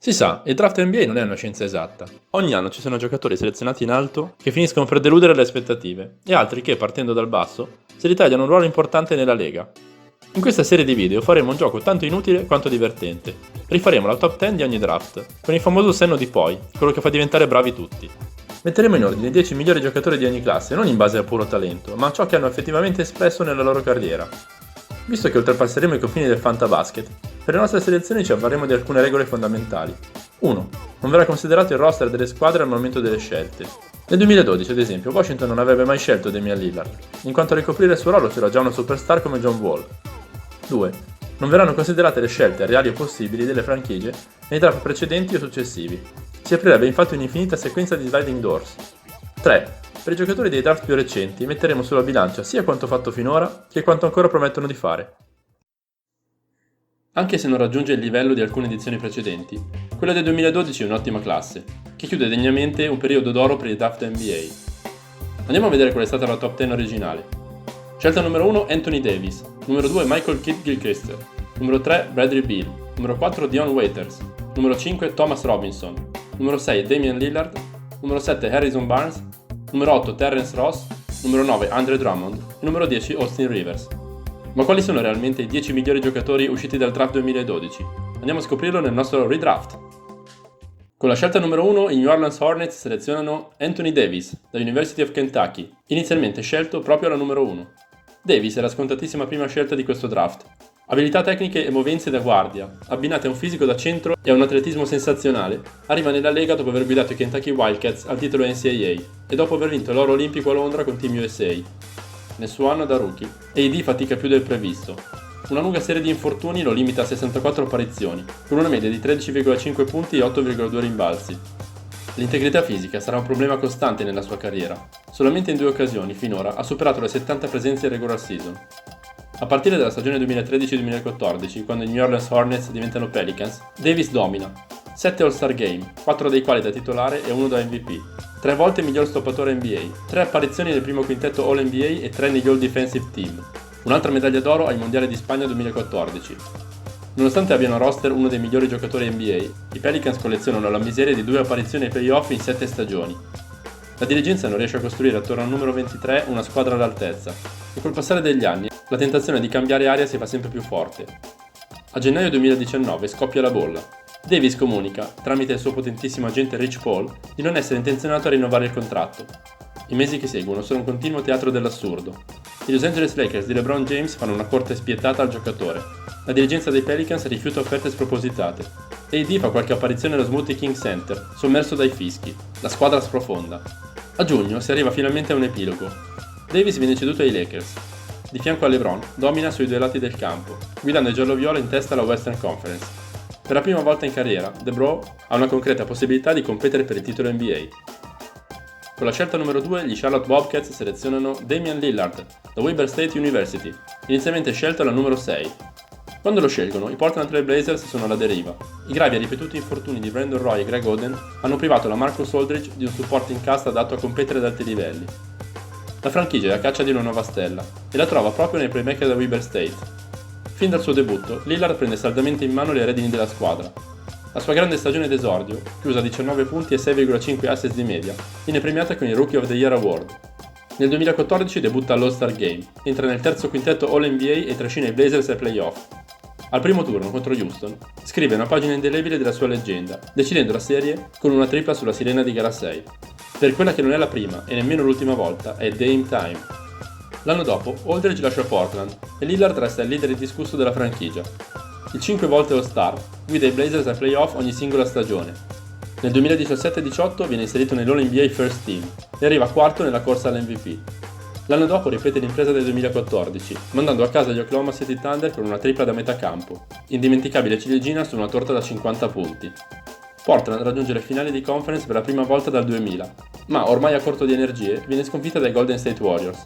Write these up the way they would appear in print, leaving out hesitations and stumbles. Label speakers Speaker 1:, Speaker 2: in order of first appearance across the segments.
Speaker 1: Si sa, il draft NBA non è una scienza esatta. Ogni anno ci sono giocatori selezionati in alto che finiscono per deludere le aspettative e altri che, partendo dal basso, si ritagliano un ruolo importante nella lega. In questa serie di video faremo un gioco tanto inutile quanto divertente. Rifaremo la top 10 di ogni draft, con il famoso senno di poi, quello che fa diventare bravi tutti. Metteremo in ordine i 10 migliori giocatori di ogni classe, non in base a puro talento, ma a ciò che hanno effettivamente espresso nella loro carriera. Visto che oltrepasseremo i confini del fantabasket, per le nostre selezioni ci avvarremo di alcune regole fondamentali. 1. Non verrà considerato il roster delle squadre al momento delle scelte. Nel 2012, ad esempio, Washington non avrebbe mai scelto Damian Lillard, in quanto a ricoprire il suo ruolo c'era già una superstar come John Wall. 2. Non verranno considerate le scelte reali o possibili delle franchigie nei draft precedenti o successivi. Si aprirebbe infatti un'infinita sequenza di sliding doors. 3. Per i giocatori dei draft più recenti metteremo sulla bilancia sia quanto fatto finora che quanto ancora promettono di fare. Anche se non raggiunge il livello di alcune edizioni precedenti, quella del 2012 è un'ottima classe, che chiude degnamente un periodo d'oro per il draft NBA. Andiamo a vedere qual è stata la top 10 originale. Scelta numero 1 Anthony Davis, numero 2 Michael Kidd-Gilchrist, numero 3 Bradley Beal, numero 4 Dion Waiters, numero 5 Thomas Robinson, numero 6 Damian Lillard, numero 7 Harrison Barnes, numero 8 Terrence Ross, numero 9 Andre Drummond e numero 10 Austin Rivers. Ma quali sono realmente i 10 migliori giocatori usciti dal draft 2012? Andiamo a scoprirlo nel nostro redraft. Con la scelta numero 1 i New Orleans Hornets selezionano Anthony Davis, da University of Kentucky, inizialmente scelto proprio alla numero 1. Davis è la scontatissima prima scelta di questo draft. Abilità tecniche e movenze da guardia, abbinate a un fisico da centro e a un atletismo sensazionale, arriva nella Lega dopo aver guidato i Kentucky Wildcats al titolo NCAA e dopo aver vinto l'oro olimpico a Londra con Team USA. Nel suo anno da rookie, AD fatica più del previsto. Una lunga serie di infortuni lo limita a 64 apparizioni, con una media di 13,5 punti e 8,2 rimbalzi. L'integrità fisica sarà un problema costante nella sua carriera. Solamente in 2 occasioni, finora, ha superato le 70 presenze in regular season. A partire dalla stagione 2013-2014, quando i New Orleans Hornets diventano Pelicans, Davis domina. 7 All-Star Game, 4 dei quali da titolare e 1 da MVP. 3 volte miglior stoppatore NBA, 3 apparizioni nel primo quintetto All-NBA e 3 negli All-Defensive Team. Un'altra medaglia d'oro ai Mondiali di Spagna 2014. Nonostante abbiano a roster uno dei migliori giocatori NBA, i Pelicans collezionano la miseria di 2 apparizioni ai playoff in 7 stagioni. La dirigenza non riesce a costruire attorno al numero 23 una squadra all'altezza, e col passare degli anni la tentazione di cambiare aria si fa sempre più forte. A gennaio 2019 scoppia la bolla. Davis comunica, tramite il suo potentissimo agente Rich Paul, di non essere intenzionato a rinnovare il contratto. I mesi che seguono sono un continuo teatro dell'assurdo. I Los Angeles Lakers di LeBron James fanno una corte spietata al giocatore. La dirigenza dei Pelicans rifiuta offerte spropositate. AD fa qualche apparizione allo Smoothie King Center, sommerso dai fischi. La squadra sprofonda. A giugno si arriva finalmente a un epilogo. Davis viene ceduto ai Lakers. Di fianco a LeBron, domina sui 2 lati del campo, guidando i giallo-viola in testa alla Western Conference. Per la prima volta in carriera, The Bro ha una concreta possibilità di competere per il titolo NBA. Con la scelta numero 2, gli Charlotte Bobcats selezionano Damian Lillard, da Weber State University, inizialmente scelto alla numero 6. Quando lo scelgono, i Portland Trail Blazers sono alla deriva. I gravi e ripetuti infortuni di Brandon Roy e Greg Oden hanno privato la Marcus Aldridge di un supporting cast adatto a competere ad alti livelli. La franchigia è a caccia di una nuova stella, e la trova proprio nei playmaker da Weber State. Fin dal suo debutto, Lillard prende saldamente in mano le redini della squadra. La sua grande stagione d'esordio, chiusa a 19 punti e 6,5 assist di media, viene premiata con il Rookie of the Year Award. Nel 2014 debutta all'All-Star Game, entra nel terzo quintetto All-NBA e trascina i Blazers ai playoff. Al primo turno contro Houston, scrive una pagina indelebile della sua leggenda, decidendo la serie con una tripla sulla sirena di gara 6. Per quella che non è la prima e nemmeno l'ultima volta, è Dame Time. L'anno dopo, Aldridge lascia Portland e Lillard resta il leader indiscusso della franchigia. Il 5 volte All-Star guida i Blazers ai playoff ogni singola stagione. Nel 2017-18 viene inserito nell'All-NBA First Team e arriva quarto nella corsa all'MVP. L'anno dopo ripete l'impresa del 2014, mandando a casa gli Oklahoma City Thunder con una tripla da metà campo, indimenticabile ciliegina su una torta da 50 punti. Portland raggiunge le finali di conference per la prima volta dal 2000, ma ormai a corto di energie viene sconfitta dai Golden State Warriors.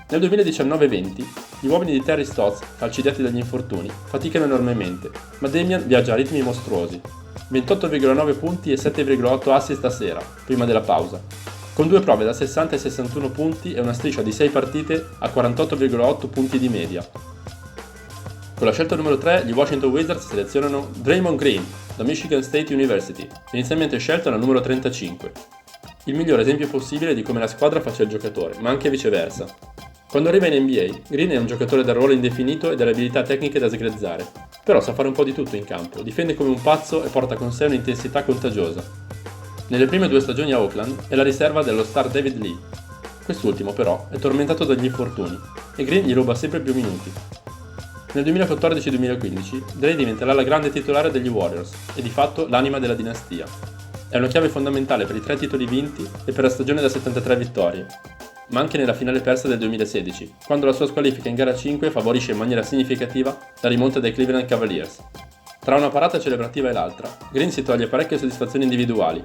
Speaker 1: Nel 2019-20, gli uomini di Terry Stotts, falcidiati dagli infortuni, faticano enormemente, ma Damian viaggia a ritmi mostruosi. 28,9 punti e 7,8 assist a sera, prima della pausa, con 2 prove da 60 e 61 punti e una striscia di 6 partite a 48,8 punti di media. Con la scelta numero 3, gli Washington Wizards selezionano Draymond Green, da Michigan State University, inizialmente scelto alla numero 35. Il migliore esempio possibile di come la squadra faccia il giocatore, ma anche viceversa. Quando arriva in NBA, Green è un giocatore dal ruolo indefinito e dalle abilità tecniche da sgrezzare, però sa fare un po' di tutto in campo, difende come un pazzo e porta con sé un'intensità contagiosa. Nelle prime 2 stagioni a Oakland è la riserva dello star David Lee. Quest'ultimo però è tormentato dagli infortuni e Green gli ruba sempre più minuti. Nel 2014-2015 Dre diventerà la grande titolare degli Warriors e di fatto l'anima della dinastia. È una chiave fondamentale per i 3 titoli vinti e per la stagione da 73 vittorie, ma anche nella finale persa del 2016, quando la sua squalifica in gara 5 favorisce in maniera significativa la rimonta dei Cleveland Cavaliers. Tra una parata celebrativa e l'altra, Green si toglie parecchie soddisfazioni individuali.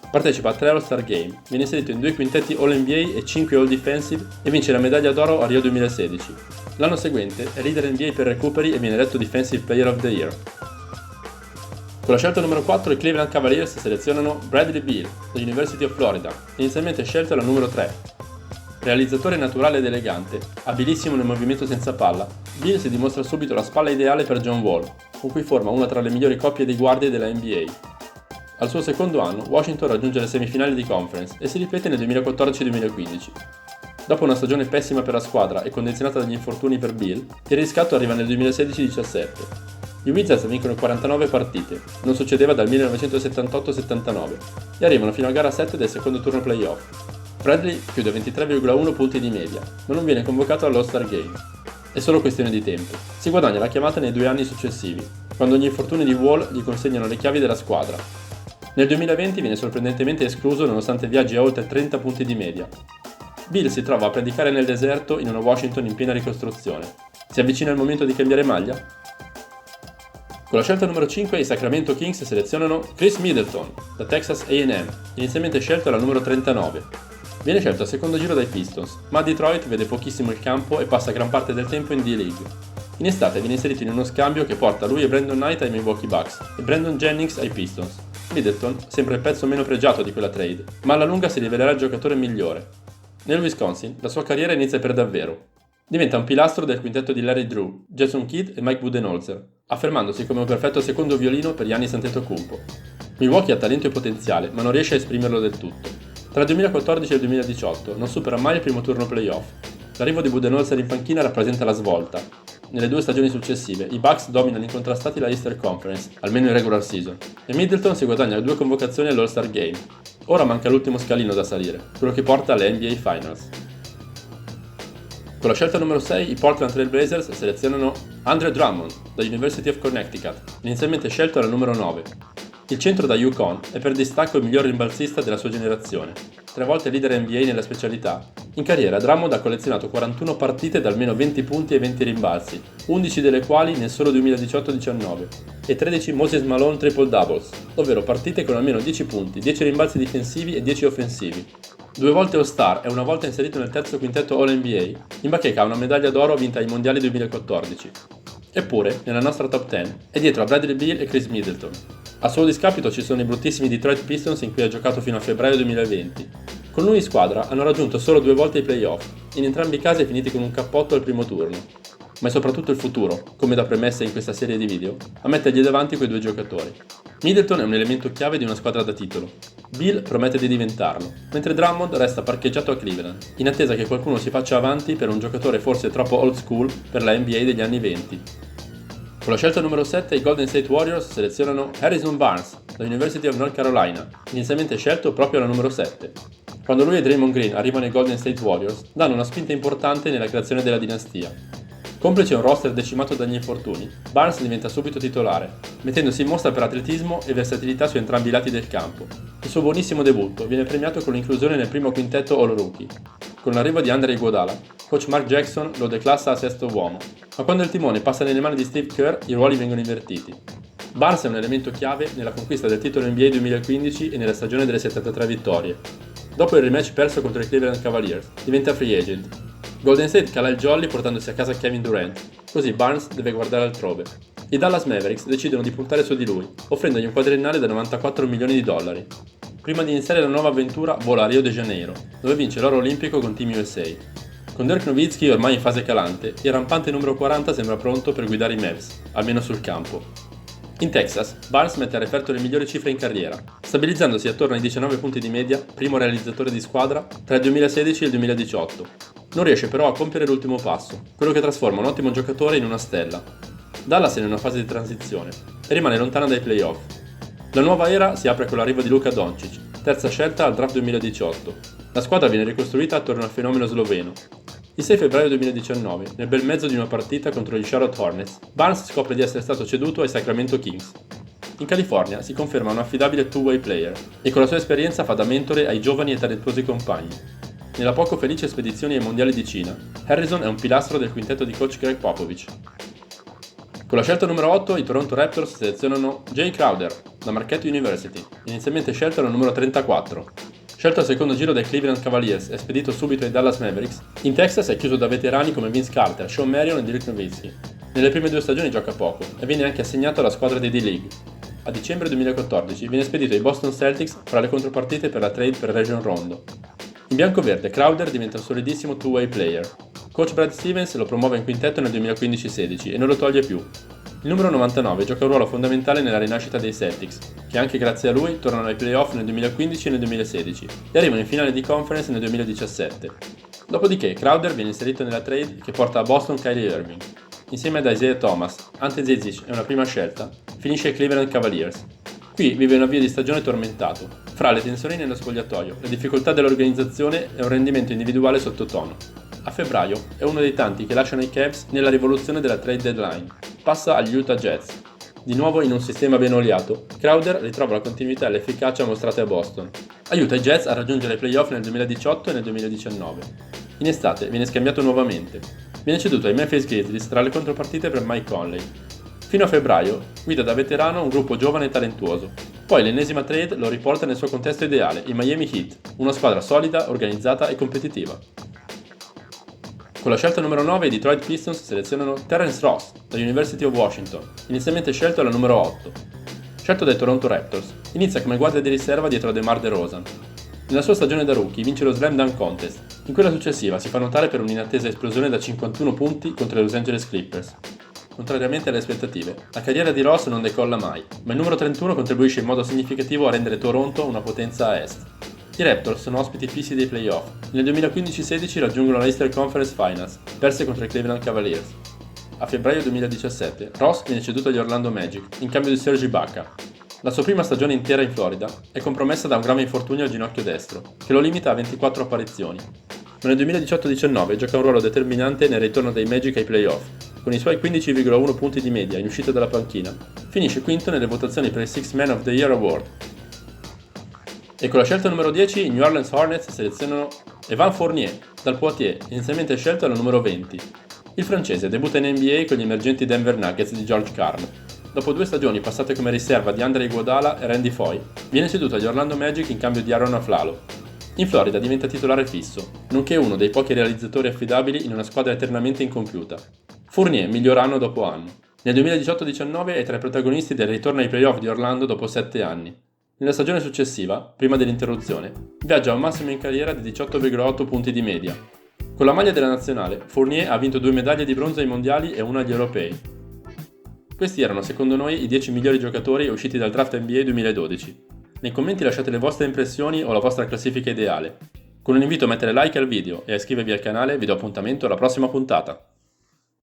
Speaker 1: Partecipa a 3 All-Star Game, viene inserito in 2 quintetti All-NBA e 5 All-Defensive e vince la medaglia d'oro a Rio 2016. L'anno seguente è leader NBA per recuperi e viene eletto Defensive Player of the Year. Con la scelta numero 4 i Cleveland Cavaliers selezionano Bradley Beal, dall'University of Florida, inizialmente scelto alla numero 3. Realizzatore naturale ed elegante, abilissimo nel movimento senza palla, Beal si dimostra subito la spalla ideale per John Wall, con cui forma una tra le migliori coppie di guardie della NBA. Al suo secondo anno, Washington raggiunge le semifinali di conference e si ripete nel 2014-2015. Dopo una stagione pessima per la squadra e condizionata dagli infortuni per Beal, il riscatto arriva nel 2016-17. I Wizards vincono 49 partite, non succedeva dal 1978-79, e arrivano fino a gara 7 del secondo turno playoff. Bradley chiude 23,1 punti di media, ma non viene convocato all'All-Star Game. È solo questione di tempo. Si guadagna la chiamata nei 2 anni successivi, quando gli infortuni di Wall gli consegnano le chiavi della squadra. Nel 2020 viene sorprendentemente escluso nonostante viaggi a oltre 30 punti di media. Beal si trova a predicare nel deserto in una Washington in piena ricostruzione. Si avvicina il momento di cambiare maglia? Con la scelta numero 5 i Sacramento Kings selezionano Chris Middleton, da Texas A&M, inizialmente scelto alla numero 39. Viene scelto al secondo giro dai Pistons, ma a Detroit vede pochissimo il campo e passa gran parte del tempo in D-League. In estate viene inserito in uno scambio che porta lui e Brandon Knight ai Milwaukee Bucks e Brandon Jennings ai Pistons. Middleton sembra il pezzo meno pregiato di quella trade, ma alla lunga si rivelerà il giocatore migliore. Nel Wisconsin la sua carriera inizia per davvero. Diventa un pilastro del quintetto di Larry Drew, Jason Kidd e Mike Budenholzer, affermandosi come un perfetto secondo violino per Giannis Antetokounmpo. Milwaukee ha talento e potenziale, ma non riesce a esprimerlo del tutto. Tra il 2014 e il 2018 non supera mai il primo turno playoff. L'arrivo di Budenholzer in panchina rappresenta la svolta. Nelle 2 stagioni successive i Bucks dominano incontrastati la Eastern Conference, almeno in regular season, e Middleton si guadagna 2 convocazioni all'All-Star Game. Ora manca l'ultimo scalino da salire, quello che porta alle NBA Finals. Con la scelta numero 6 i Portland Trail Blazers selezionano Andre Drummond, da University of Connecticut, inizialmente scelto alla numero 9. Il centro da UConn è per distacco il miglior rimbalzista della sua generazione, 3 volte leader NBA nella specialità. In carriera Drummond ha collezionato 41 partite da almeno 20 punti e 20 rimbalzi, 11 delle quali nel solo 2018-19, e 13 Moses Malone triple doubles, ovvero partite con almeno 10 punti, 10 rimbalzi difensivi e 10 offensivi. 2 volte All-Star e una volta inserito nel terzo quintetto All-NBA, in bacheca ha una medaglia d'oro vinta ai Mondiali 2014. Eppure, nella nostra top 10, è dietro a Bradley Beal e Chris Middleton. A suo discapito ci sono i bruttissimi Detroit Pistons in cui ha giocato fino a febbraio 2020. Con lui in squadra hanno raggiunto solo 2 volte i playoff, in entrambi i casi finiti con un cappotto al primo turno. Ma è soprattutto il futuro, come da premesse in questa serie di video, a mettergli davanti quei 2 giocatori. Middleton è un elemento chiave di una squadra da titolo. Beal promette di diventarlo, mentre Drummond resta parcheggiato a Cleveland, in attesa che qualcuno si faccia avanti per un giocatore forse troppo old school per la NBA degli anni 20. Con la scelta numero 7 i Golden State Warriors selezionano Harrison Barnes, da University of North Carolina, inizialmente scelto proprio alla numero 7. Quando lui e Draymond Green arrivano ai Golden State Warriors, danno una spinta importante nella creazione della dinastia. Complice un roster decimato dagli infortuni, Barnes diventa subito titolare, mettendosi in mostra per atletismo e versatilità su entrambi i lati del campo. Il suo buonissimo debutto viene premiato con l'inclusione nel primo quintetto All-Rookie. Con l'arrivo di Andre Iguodala, coach Mark Jackson lo declassa a sesto uomo, ma quando il timone passa nelle mani di Steve Kerr i ruoli vengono invertiti. Barnes è un elemento chiave nella conquista del titolo NBA 2015 e nella stagione delle 73 vittorie. Dopo il rematch perso contro i Cleveland Cavaliers, diventa free agent. Golden State cala il jolly portandosi a casa Kevin Durant, così Barnes deve guardare altrove. I Dallas Mavericks decidono di puntare su di lui, offrendogli un quadriennale da 94 milioni di dollari. Prima di iniziare la nuova avventura vola a Rio de Janeiro, dove vince l'oro olimpico con Team USA. Con Dirk Nowitzki ormai in fase calante, il rampante numero 40 sembra pronto per guidare i Mavs, almeno sul campo. In Texas, Barnes mette a referto le migliori cifre in carriera, stabilizzandosi attorno ai 19 punti di media, primo realizzatore di squadra, tra il 2016 e il 2018. Non riesce però a compiere l'ultimo passo, quello che trasforma un ottimo giocatore in una stella. Dallas è in una fase di transizione e rimane lontana dai playoff. La nuova era si apre con l'arrivo di Luka Doncic, terza scelta al draft 2018. La squadra viene ricostruita attorno al fenomeno sloveno. Il 6 febbraio 2019, nel bel mezzo di una partita contro gli Charlotte Hornets, Barnes scopre di essere stato ceduto ai Sacramento Kings. In California si conferma un affidabile two-way player e con la sua esperienza fa da mentore ai giovani e talentuosi compagni. Nella poco felice spedizione ai mondiali di Cina, Harrison è un pilastro del quintetto di coach Greg Popovich. Con la scelta numero 8 i Toronto Raptors selezionano Jay Crowder, da Marquette University, inizialmente scelto al numero 34. Scelto al secondo giro dai Cleveland Cavaliers e spedito subito ai Dallas Mavericks, in Texas è chiuso da veterani come Vince Carter, Sean Marion e Dirk Nowitzki. Nelle prime 2 stagioni gioca poco e viene anche assegnato alla squadra di D-League. A dicembre 2014 viene spedito ai Boston Celtics fra le contropartite per la trade per Rajon Rondo. In bianco-verde Crowder diventa un solidissimo two-way player. Coach Brad Stevens lo promuove in quintetto nel 2015-16 e non lo toglie più. Il numero 99 gioca un ruolo fondamentale nella rinascita dei Celtics, che anche grazie a lui tornano ai playoff nel 2015 e nel 2016 e arrivano in finale di conference nel 2017. Dopodiché Crowder viene inserito nella trade che porta a Boston Kyrie Irving. Insieme ad Isaiah Thomas, Ante Zizic e una prima scelta, finisce ai Cleveland Cavaliers. Qui vive un avvio di stagione tormentato, fra le tensioni nello spogliatoio, le difficoltà dell'organizzazione e un rendimento individuale sottotono. A febbraio è uno dei tanti che lasciano i Cavs nella rivoluzione della trade deadline. Passa agli Utah Jazz. Di nuovo in un sistema ben oliato, Crowder ritrova la continuità e l'efficacia mostrate a Boston. Aiuta i Jazz a raggiungere i playoff nel 2018 e nel 2019. In estate viene scambiato nuovamente. Viene ceduto ai Memphis Grizzlies tra le contropartite per Mike Conley. Fino a febbraio guida da veterano un gruppo giovane e talentuoso. Poi l'ennesima trade lo riporta nel suo contesto ideale, i Miami Heat, una squadra solida, organizzata e competitiva. Con la scelta numero 9 i Detroit Pistons selezionano Terrence Ross, da University of Washington, inizialmente scelto alla numero 8. Scelto dai Toronto Raptors, inizia come guardia di riserva dietro a DeMar DeRozan. Nella sua stagione da rookie vince lo Slam Dunk Contest. In quella successiva si fa notare per un'inattesa esplosione da 51 punti contro i Los Angeles Clippers. Contrariamente alle aspettative, la carriera di Ross non decolla mai, ma il numero 31 contribuisce in modo significativo a rendere Toronto una potenza a est. I Raptors sono ospiti fissi dei playoff. Nel 2015-16 raggiungono la Eastern Conference Finals, perse contro i Cleveland Cavaliers. A febbraio 2017, Ross viene ceduto agli Orlando Magic, in cambio di Serge Ibaka. La sua prima stagione intera in Florida è compromessa da un grave infortunio al ginocchio destro, che lo limita a 24 apparizioni. Ma nel 2018-19 gioca un ruolo determinante nel ritorno dei Magic ai playoff. Con i suoi 15,1 punti di media in uscita dalla panchina, finisce quinto nelle votazioni per il Sixth Man of the Year Award. E con la scelta numero 10 i New Orleans Hornets selezionano Evan Fournier, dal Poitiers, inizialmente scelto alla numero 20. Il francese debutta in NBA con gli emergenti Denver Nuggets di George Karl. Dopo 2 stagioni passate come riserva di Andre Iguodala e Randy Foye, viene ceduto agli Orlando Magic in cambio di Aaron Aflalo. In Florida diventa titolare fisso, nonché uno dei pochi realizzatori affidabili in una squadra eternamente incompiuta. Fournier migliora anno dopo anno. Nel 2018-19 è tra i protagonisti del ritorno ai playoff di Orlando dopo 7 anni. Nella stagione successiva, prima dell'interruzione, viaggia a un massimo in carriera di 18,8 punti di media. Con la maglia della nazionale, Fournier ha vinto 2 medaglie di bronzo ai mondiali e una agli europei. Questi erano secondo noi i 10 migliori giocatori usciti dal draft NBA 2012. Nei commenti lasciate le vostre impressioni o la vostra classifica ideale. Con un invito a mettere like al video e a iscrivervi al canale vi do appuntamento alla prossima puntata.